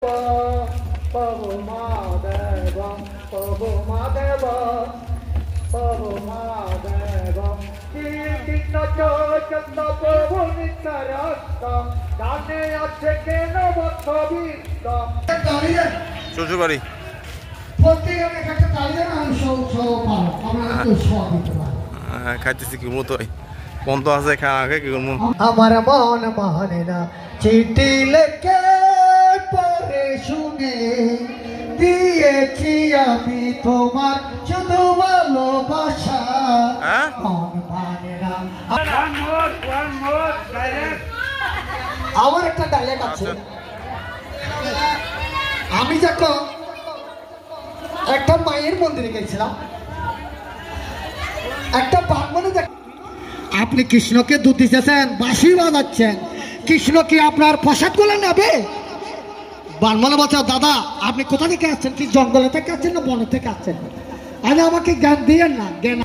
প্রভু মহাদেব প্রভু মহাদেব প্রভু মহাদেব কৃষ্ণ চৈতন্য প্রভু নিত্যানন্দ গানে আছে কেন ভক্তবৃন্দ শ্বশুরবাড়ি খাইতেছি কি মতো বন্ধ আছে খাওয়া খাই কি করবো আমার মন মানে না চিঠি লেখে পরে শুনে দিয়েছি আমি তোমার শুধু ভালোবাসা মন মানে না। আমার একটা ডায়লগ আছে আমি যখন একটা মায়ের মন্দিরে গেছিলাম একটা ব্রাহ্মণে আপনি কৃষ্ণকে দুধ দিতেছেন বাঁশি বাজাচ্ছেন কৃষ্ণ কি আপনার প্রসাদ গুলো নেবে ব্রাহ্মণে বলছে দাদা আপনি কোথা থেকে আসছেন কি জঙ্গলে থেকে আসছেন না বনে থেকে আসছেন আরে আমাকে জ্ঞান দিয়েন না জ্ঞান